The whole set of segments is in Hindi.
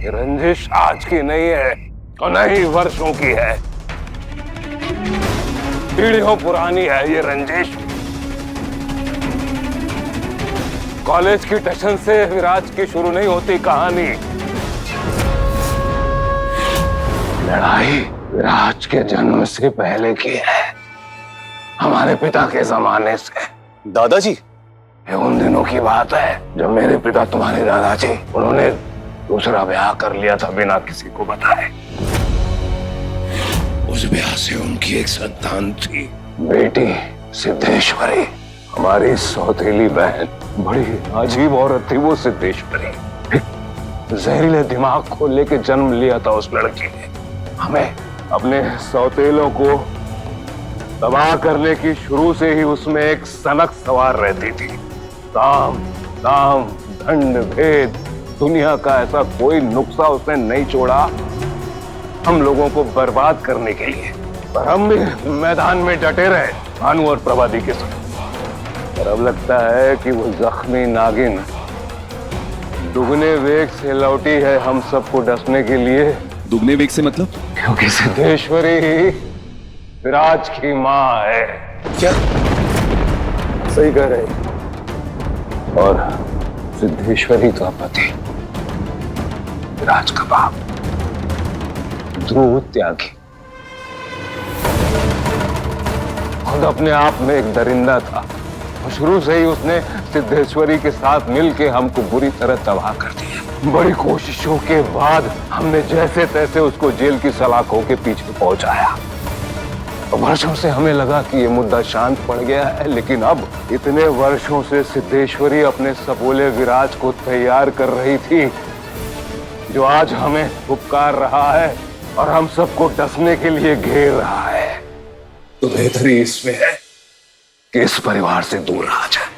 ये रंजिश आज की नहीं है और न ही वर्षों की है, पीढ़ियों पुरानी है ये रंजिश। कॉलेज की टशन से विराज की शुरू नहीं होती कहानी। लड़ाई विराज के जन्म से पहले की है, हमारे पिता के जमाने से। दादाजी, ये उन दिनों की बात है जब मेरे पिता तुम्हारे दादाजी उन्होंने दूसरा ब्याह कर लिया था बिना किसी को बताए। उस ब्याह से उनकी एक संतान थी, बेटी सिद्धेश्वरी, हमारी सौतेली बहन। बड़ी अजीब औरत थी वो सिद्धेश्वरी। जहरीले दिमाग को लेके जन्म लिया था उस लड़की ने। हमें अपने सौतेलों को तबाह करने की शुरू से ही उसमें एक सनक सवार रहती थी। काम, दाम, दंड, भेद, दुनिया का ऐसा कोई नुक्सा उसने नहीं छोड़ा हम लोगों को बर्बाद करने के लिए। पर हम भी मैदान में डटे रहे भानु और प्रभादी के साथ। और अब लगता है कि वो जख्मी नागिन दुगने वेग से लौटी है हम सबको डसने के लिए। दुगने वेग से मतलब? क्योंकि सिद्धेश्वरी विराज की माँ है। क्या? सही कह रहे। और सिद्धेश्वरी का पति विराज का बाप ध्रुव त्यागी खुद अपने आप में एक दरिंदा था। शुरू से ही उसने सिद्धेश्वरी के साथ मिलके हमको बुरी तरह तबाह कर दिया। बड़ी कोशिशों के बाद हमने जैसे तैसे उसको जेल की सलाखों के पीछे पहुंचाया। वर्षों से हमें लगा कि ये मुद्दा शांत पड़ गया है, लेकिन अब इतने वर्षों से सिद्धेश्वरी अपने सपोले विराज को तैयार कर रही थी जो आज हमें पुकार रहा है और हम सबको डसने के लिए घेर रहा है। तो बेहतरी इसमें है कि इस परिवार से दूर रहा जाए।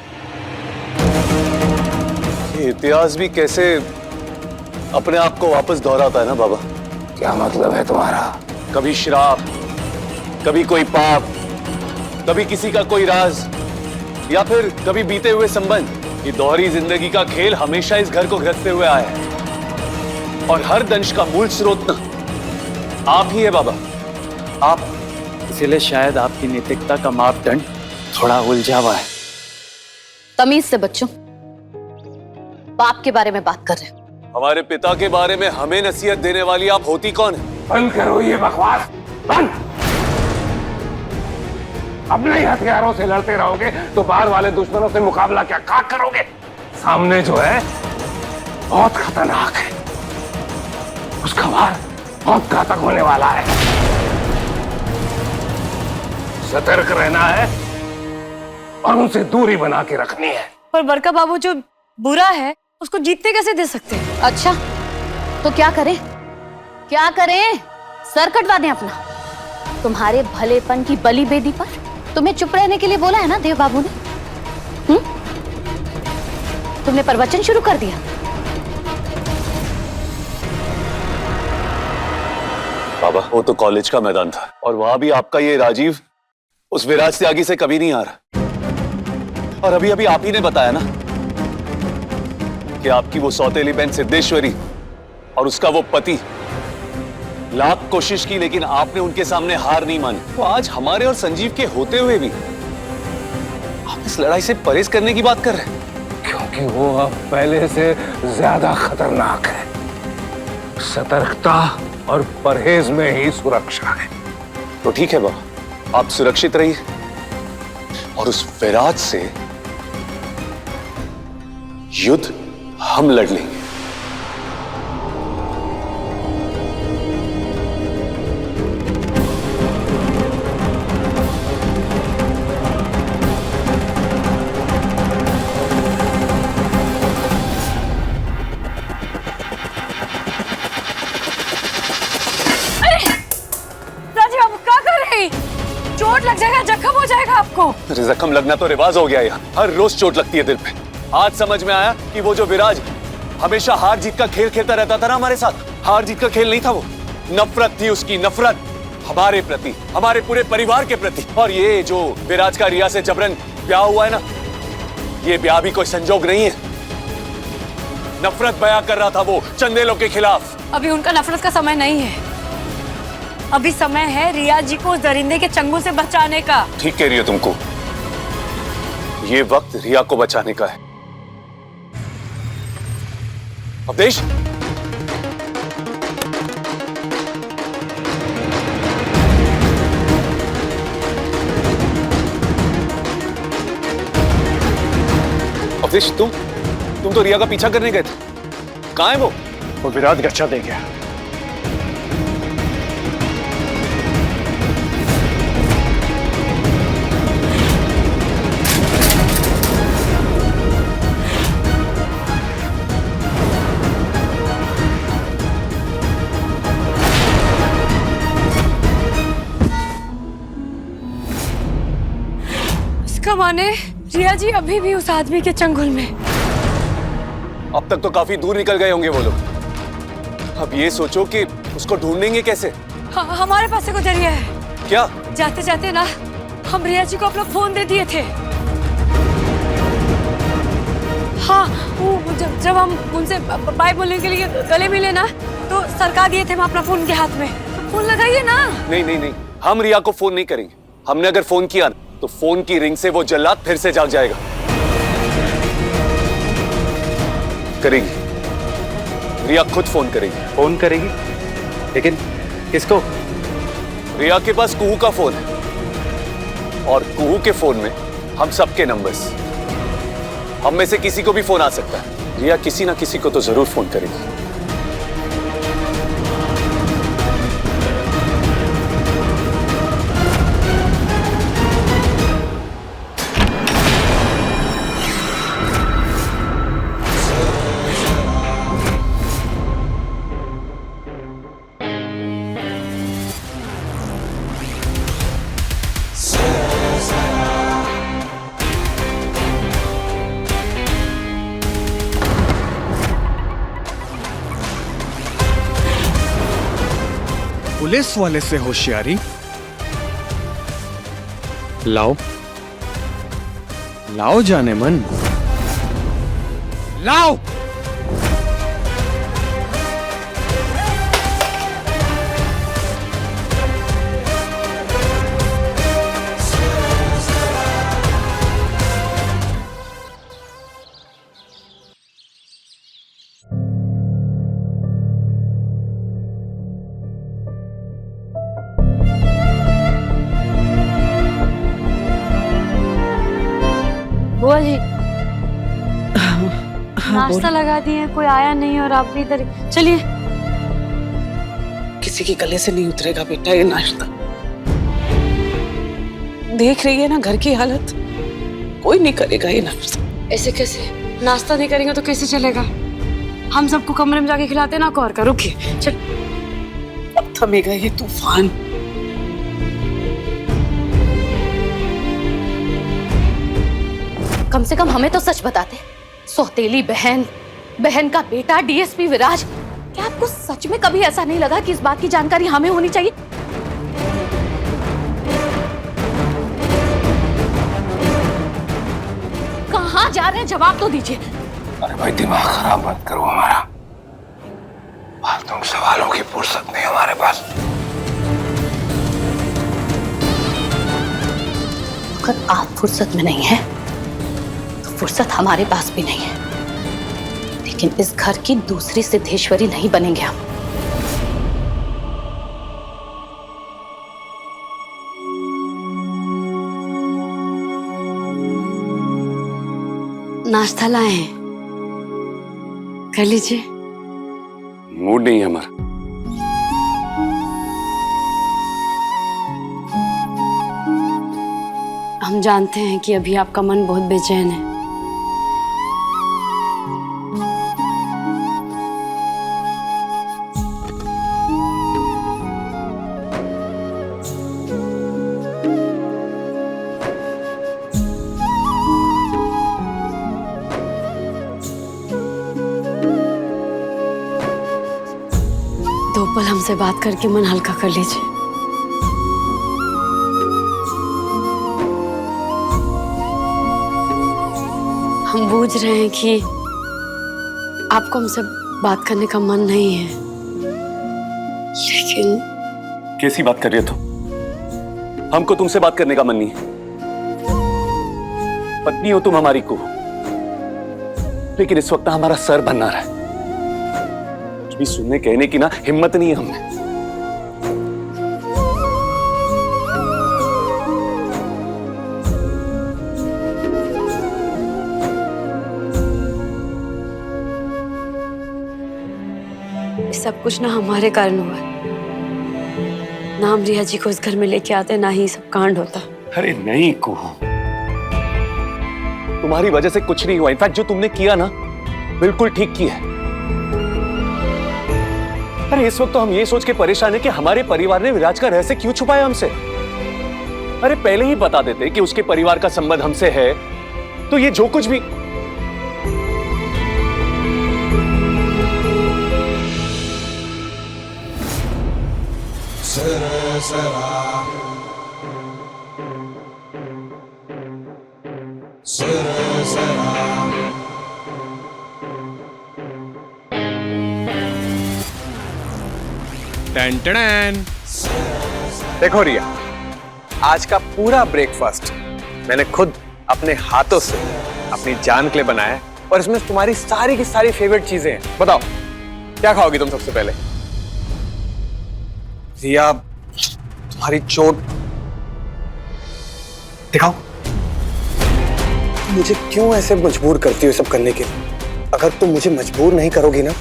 ये इतिहास भी कैसे अपने आप को वापस दोहराता है ना बाबा। क्या मतलब है तुम्हारा? कभी श्राप, कभी कोई पाप, कभी किसी का कोई राज, या फिर कभी बीते हुए संबंध। ये दोहरी जिंदगी का खेल हमेशा इस घर को ग्रसते हुए आया है और हर दंश का मूल स्रोत ना आप ही है बाबा, आप। इसीलिए शायद आपकी नैतिकता का मापदंड थोड़ा उलझा हुआ है। तमीज से बच्चों, बाप के बारे में बात कर रहे हैं। हमारे पिता के बारे में हमें नसीहत देने वाली आप होती कौन है? बंद करो ये बकवास, बंद। अपने ही हथियारों से लड़ते रहोगे तो बाहर वाले दुश्मनों से मुकाबला क्या खाक करोगे? सामने जो है बहुत खतरनाक है, उसका वार बहुत घातक होने वाला है। सतर्क रहना है और उनसे दूरी बना के रखनी है। पर बरका बाबू जो बुरा है उसको जीतने कैसे दे सकते हैं? अच्छा, तो क्या करें? क्या करें? सर कटवा दें अपना? तुम्हारे भलेपन की बलि बेदी पर तुम्हें चुप रहने के लिए बोला है ना देव बाबू ने? तुमने प्रवचन शुरू कर दिया। बाबा, वो तो कॉलेज का मैदान था और वहां भी आपका ये राजीव उस विराज त्यागी से कभी नहीं आ रहा। और अभी अभी आप ही ने बताया ना कि आपकी वो सौतेली बहन सिद्धेश्वरी और उसका वो पति, लाख कोशिश की लेकिन आपने उनके सामने हार नहीं मानी। तो आज हमारे और संजीव के होते हुए भी आप इस लड़ाई से परहेज करने की बात कर रहे हैं। क्योंकि वो अब पहले से ज्यादा खतरनाक है। सतर्कता और परहेज में ही सुरक्षा है। तो ठीक है बाबा, आप सुरक्षित रहिए और उस विराज से युद्ध हम लड़ लेंगे। राजीव बाबू क्या कर रहे हैं? चोट लग जाएगा, जख्म हो जाएगा आपको। जख्म लगना तो रिवाज हो गया यहाँ, हर रोज चोट लगती है दिल पे। आज समझ में आया कि वो जो विराज हमेशा हार जीत का खेल खेलता रहता था ना हमारे साथ, हार जीत का खेल नहीं था वो, नफरत थी उसकी, नफरत हमारे प्रति, हमारे पूरे परिवार के प्रति। और ये जो विराज का रिया से जबरन ब्याह हुआ है ना, ये ब्याह भी कोई संजोग नहीं है। नफरत बयां कर रहा था वो चंदेलों के खिलाफ। अभी उनका नफरत का समय नहीं है। अभी समय है रिया जी को उस दरिंदे के चंगुल से बचाने का। ठीक कह रही हो तुमको, ये वक्त रिया को बचाने का है। अवधेश, अवधेश, तुम तो रिया का पीछा करने गए थे, कहां है वो विराट गच्छा दे गया। इसका माने रिया जी अभी भी उस आदमी के चंगुल में। अब तक तो काफी दूर निकल गए होंगे वो लोग। अब ये सोचो कि उसको ढूंढेंगे कैसे। हमारे पास एक जरिया है। क्या? जाते जाते ना हम रिया जी को अपना फोन दे दिए थे। हाँ, वो जब हम उनसे बाय बोलने के लिए गले मिले ना, तो सरका दिए थे हम अपना फोन के हाथ में। तो फोन लगाइए ना। नहीं, हम रिया को फोन नहीं करेंगे। हमने अगर फोन किया तो फोन की रिंग से वो जल्लाद फिर से जाग जाएगा। करेगी, रिया खुद फोन करेगी। फोन करेगी? लेकिन किसको? रिया के पास कुहू का फोन है और कुहू के फोन में हम सबके नंबर्स। हम में से किसी को भी फोन आ सकता है। रिया किसी ना किसी को तो जरूर फोन करेगी। पुलिस वाले से होशियारी। लाओ लाओ जाने मन, लाओ। बुआ जी, नाश्ता लगा दिए, कोई आया नहीं और आप भी इधर। चलिए। किसी के गले से नहीं उतरेगा बेटा ये नाश्ता। देख रही है ना घर की हालत, कोई नहीं करेगा ये नाश्ता। ऐसे कैसे? नाश्ता नहीं करेंगे तो कैसे चलेगा? हम सबको कमरे में जाके खिलाते ना। कौर का रुकिए, चल। अब थमेगा ये तूफान। कम से कम हमें तो सच बताते। सौतेली बहन, बहन का बेटा डीएसपी विराज। क्या आपको सच में कभी ऐसा नहीं लगा कि इस बात की जानकारी हमें होनी चाहिए? कहां जा रहे हैं, जवाब तो दीजिए। अरे भाई, दिमाग खराब मत करो हमारा। फालतू सवालों की फुर्सत नहीं हमारे पास। अगर आप फुर्सत में नहीं है तो फुर्सत हमारे पास भी नहीं है। लेकिन इस घर की दूसरी सिद्धेश्वरी नहीं बनेंगे हम। नाश्ता लाए हैं, कर लीजिए। मूड नहीं है हमारा। हम जानते हैं कि अभी आपका मन बहुत बेचैन है। दो पल हमसे बात करके मन हल्का कर लीजिए। हम बूझ रहे हैं कि आपको हमसे बात करने का मन नहीं है, लेकिन कैसी बात कर रही हो तुम? हमको तुमसे बात करने का मन नहीं है। पत्नी हो तुम हमारी को, लेकिन इस वक्त हमारा सर बनना रहा है। कुछ भी सुनने कहने की ना हिम्मत नहीं है हमें। ये सब कुछ ना हमारे कारण हुआ है। ना हम रिया जी को इस घर में लेके आते, ना ही सब कांड होता। अरे नहीं कुहू, तुम्हारी वजह से कुछ नहीं हुआ। इनफैक्ट जो तुमने किया ना, बिल्कुल ठीक किया है। अरे इस वक्त तो हम ये सोच के परेशान है कि हमारे परिवार ने विराज का रहस्य क्यों छुपाया हमसे। अरे पहले ही बता देते कि उसके परिवार का संबंध हमसे है, तो ये जो कुछ भी। टन टन। देखो रिया, आज का पूरा ब्रेकफास्ट मैंने खुद अपने हाथों से अपनी जान के लिए बनाया है, और इसमें तुम्हारी सारी की सारी फेवरेट चीजें हैं। बताओ क्या खाओगी तुम सबसे पहले? रिया, तुम्हारी चोट दिखाओ। मुझे क्यों ऐसे मजबूर करती हो सब करने के लिए? अगर तुम मुझे मजबूर नहीं करोगी ना,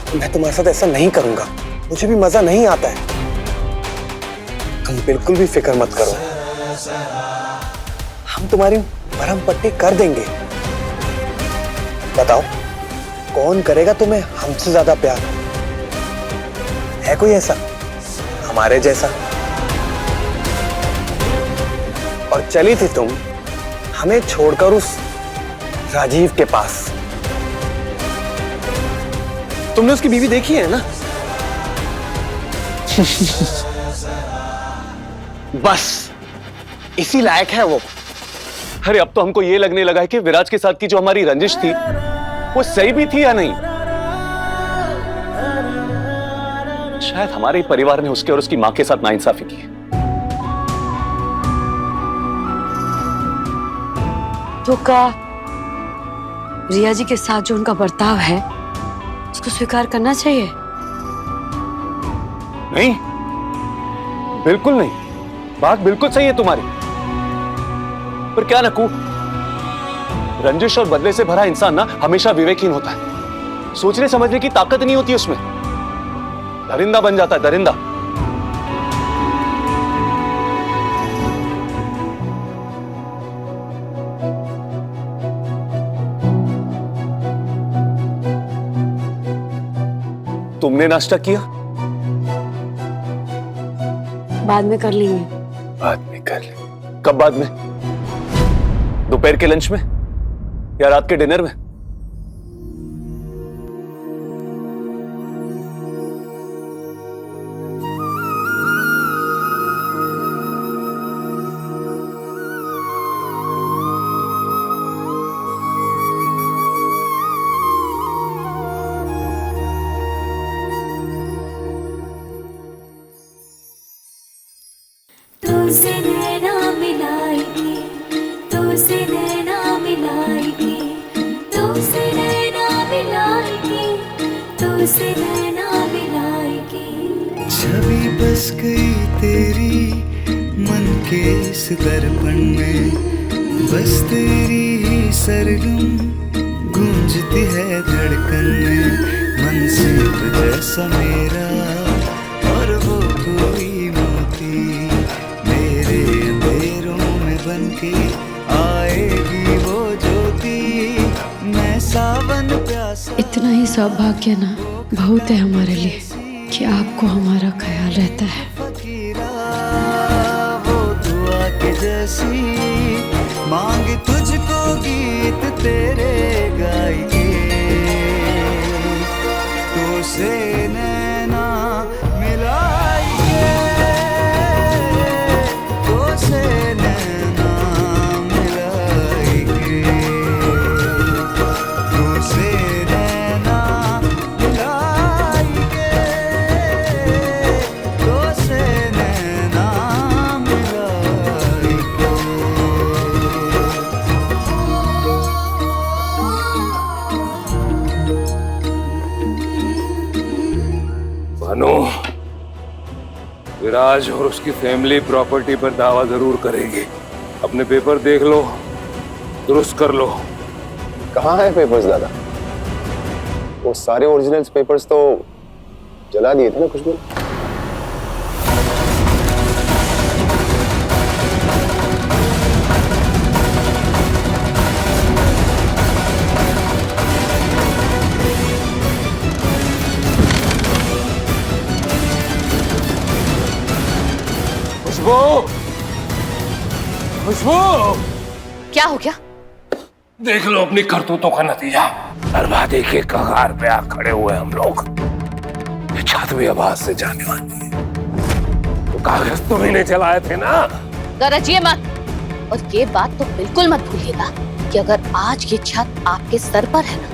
तो मैं तुम्हारे साथ ऐसा नहीं करूंगा। मुझे भी मजा नहीं आता है। तुम बिल्कुल भी फिक्र मत करो, हम तुम्हारी मरहम पट्टी कर देंगे। बताओ कौन करेगा तुम्हें हमसे ज्यादा प्यार? है कोई ऐसा हमारे जैसा? और चली थी तुम हमें छोड़कर उस राजीव के पास। तुमने उसकी बीवी देखी है ना? बस इसी लायक है वो। अरे अब तो हमको ये लगने लगा है कि विराज के साथ की जो हमारी रंजिश थी, वो सही भी थी या नहीं। शायद हमारे परिवार ने उसके और उसकी मां के साथ नाइंसाफी की है। तो का रिया जी के साथ जो उनका बर्ताव है, उसको स्वीकार करना चाहिए। नहीं, बिल्कुल नहीं। बात बिल्कुल सही है तुम्हारी, पर क्या नकू, रंजिश और बदले से भरा इंसान ना हमेशा विवेकहीन होता है। सोचने समझने की ताकत नहीं होती उसमें। दरिंदा बन जाता है, दरिंदा। तुमने नाश्ता किया? बाद में कर लेंगे। बाद में कर ले। कब बाद में? दोपहर के लंच में या रात के डिनर में? तुझसे नैना मिलाएगी, तुझसे नैना मिलाएगी, तुझसे नैना मिलाएगी, तुझसे नैना मिलाएगी। छवि बस गई तेरी मन के इस दर्पण में, बस तेरी ही सरगम गूंजती है धड़कन में। मन से जैसा मेरा और वो कोई मोती, मेरे अंधेरों में बनके आएगी वो ज्योति। मैं सावन प्यासा। इतना ही सौभाग्य ना बहुत है हमारे लिए कि आपको हमारा ख्याल रहता है। फकीरा वो दुआ के जैसी मांग तुझको गीत तेरे गाएंगे। तो से नैना मिलाएंगे, तो से नैना मिलाएंगे, तो से नैना मिलाएंगे। विराज और उसकी फैमिली प्रॉपर्टी पर दावा जरूर करेगी। अपने पेपर देख लो, दुरुस्त कर लो। कहाँ है पेपर्स दादा? वो सारे ओरिजिनल पेपर्स तो जला दिए थे ना खुशबू। खुशबू, खुशबू, क्या हो गया? देख लो अपनी करतूतों का नतीजा। बर्बादी के कगार पे आ खड़े हुए हम लोग। ये छत भी आवाज से जाने वाली है। तो कागज तुम ही ने चलाए थे ना? गरजिए मत। और ये बात तो बिल्कुल मत भूलिएगा कि अगर आज ये छत आपके सर पर है ना,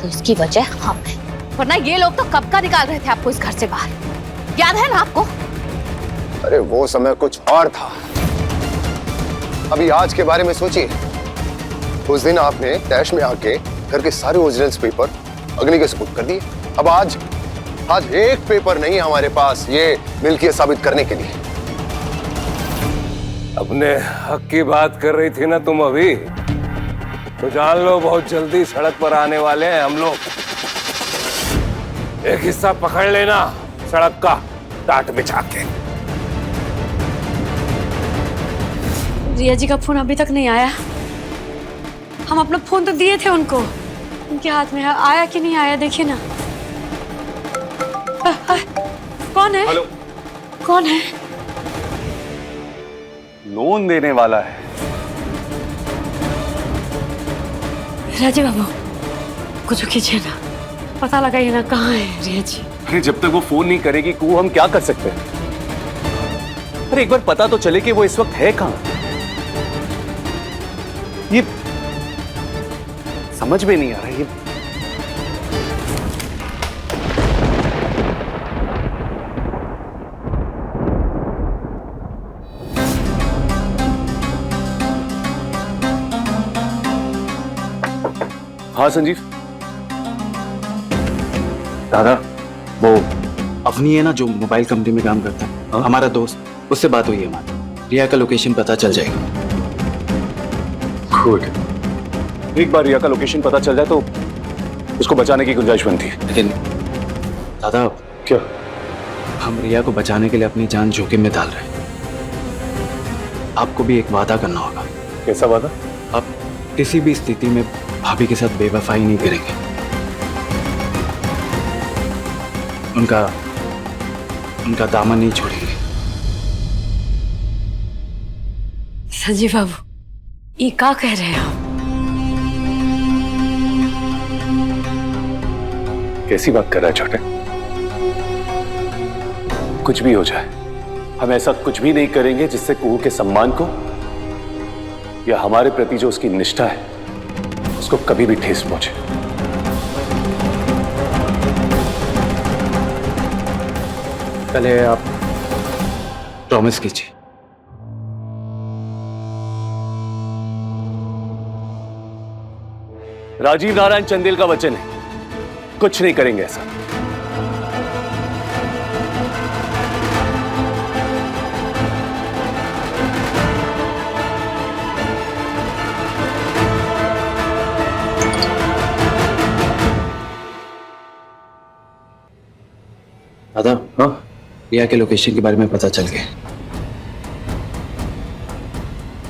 तो इसकी वजह हम हैं। वरना ये लोग तो कब का निकाल रहे थे आपको इस घर से बाहर। याद है ना आपको? अरे वो समय कुछ और था। अभी आज के बारे में सोचिए। उस दिन आपने तैश में आके घर के सारे ओरिजिनल पेपर अग्नि के सुपुर्द कर दिए। अब आज एक पेपर नहीं है हमारे पास ये मिल्कियत साबित करने के लिए। अपने हक की बात कर रही थी ना तुम अभी, तो जान लो बहुत जल्दी सड़क पर आने वाले हैं हम लोग। एक हिस्सा पकड़ लेना सड़क का, टाट बिछा के। रिया जी का फोन अभी तक नहीं आया। हम अपना फोन तो दिए थे उनको, उनके हाथ में है। आया कि नहीं आया देखिए ना। कौन है? हेलो, कौन है? लोन देने वाला है। राजी बाबू कुछ कीजिए ना, पता लगाइए ना कहाँ है रिया जी। अरे जब तक वो फोन नहीं करेगी कू हम क्या कर सकते हैं? अरे एक बार पता तो चले कि वो इस वक्त है कहाँ। ये समझ में नहीं आ रहा ये। हाँ संजीव। दादा वो अपनी है ना जो मोबाइल कंपनी में काम करता है, हमारा दोस्त, उससे बात हुई है हमारी। रिया का लोकेशन पता चल जाएगा। गुड। एक बार रिया का लोकेशन पता चल जाए तो उसको बचाने की गुंजाइश बनती है। लेकिन दादा क्या? हम रिया को बचाने के लिए अपनी जान जोखिम में डाल रहे हैं। आपको भी एक वादा करना होगा। कैसा वादा? आप किसी भी स्थिति में भाभी के साथ बेवफाई नहीं करेंगे। उनका दामन नहीं छोड़ेंगे। संजीव बाबू ये क्या कह रहे हैं आप? कैसी बात कर रहा है छोटे? कुछ भी हो जाए हम ऐसा कुछ भी नहीं करेंगे जिससे कुहू के सम्मान को या हमारे प्रति जो उसकी निष्ठा है उसको कभी भी ठेस पहुंचे। पहले आप प्रॉमिस कीजिए। राजीव नारायण चंदेल का वचन है, कुछ नहीं करेंगे ऐसा। दादा हाँ, रिया के लोकेशन के बारे में पता चल गया।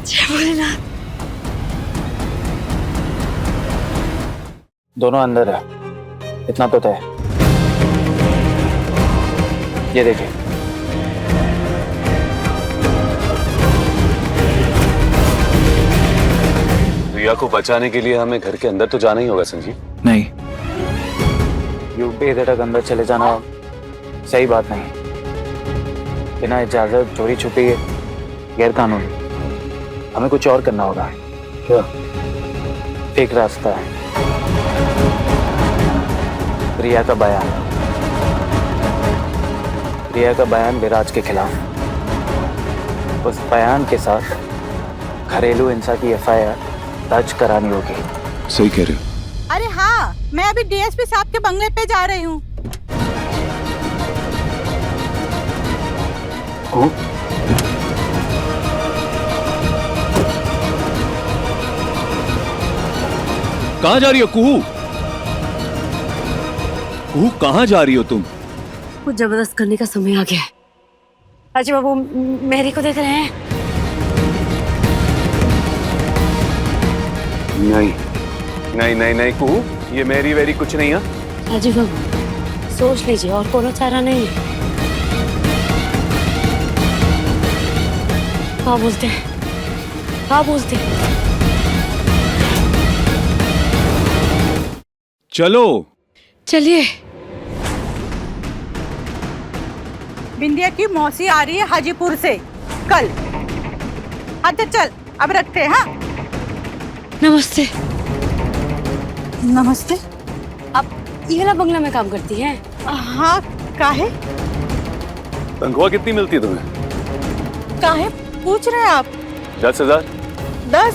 जय भोलेनाथ। दोनों अंदर है, इतना तो तय। ये देखिए। रिया को बचाने के लिए हमें घर के अंदर तो जाना ही होगा संजीव। नहीं, यूपी तक अंदर चले जाना सही बात नहीं। बिना इजाजत चोरी छुपी गैर कानूनी। हमें कुछ और करना होगा। क्या? एक रास्ता है, रिया का बयान। रिया का बयान विराज के खिलाफ। उस बयान के साथ घरेलू हिंसा की एफआईआर दर्ज करानी होगी। सही कह रहे हो। अरे हाँ, मैं अभी डीएसपी साहब के बंगले पे जा रही हूँ। कहाँ जा रही हो कुहू? कुहू कहाँ जा रही हो तुम? कुछ जबरदस्त करने का समय आ गया है। राजीव बाबू मेहरी को देख रहे हैं? नहीं नहीं नहीं नहीं कुहू, ये मेरी वेरी कुछ नहीं है। राजीव बाबू सोच लीजिए, और कोनो चारा नहीं है। क्या बोलते हैं, क्या बोलते हैं? चलो चलिए। बिंदिया की मौसी आ रही है हाजीपुर से कल। अच्छा चल अब रखते हैं। हाँ नमस्ते। नमस्ते। आप ये वाला बंगला में काम करती हैं? हाँ काहे? तनख्वाह कितनी मिलती है तुम्हें? काहे पूछ रहे हैं आप? 10,000। 10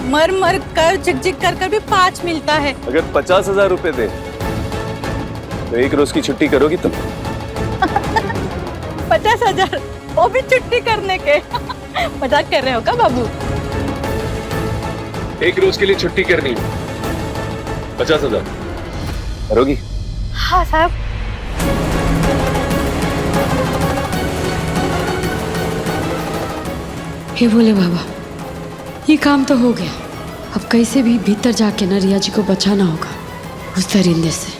मर मर कर झिक कर कर भी 5 मिलता है। अगर 50,000 रुपए दे तो 1 रोज की छुट्टी करोगी तुम? 50,000 वो भी छुट्टी करने के? मजाक कर रहे हो क्या बाबू? 1 रोज के लिए छुट्टी करनी है, 50,000 करोगी? हाँ साहब। हे भोले बाबा, ये काम तो हो गया। अब कैसे भी भीतर जाके ना रिया जी को बचाना होगा उस दरिंदे से।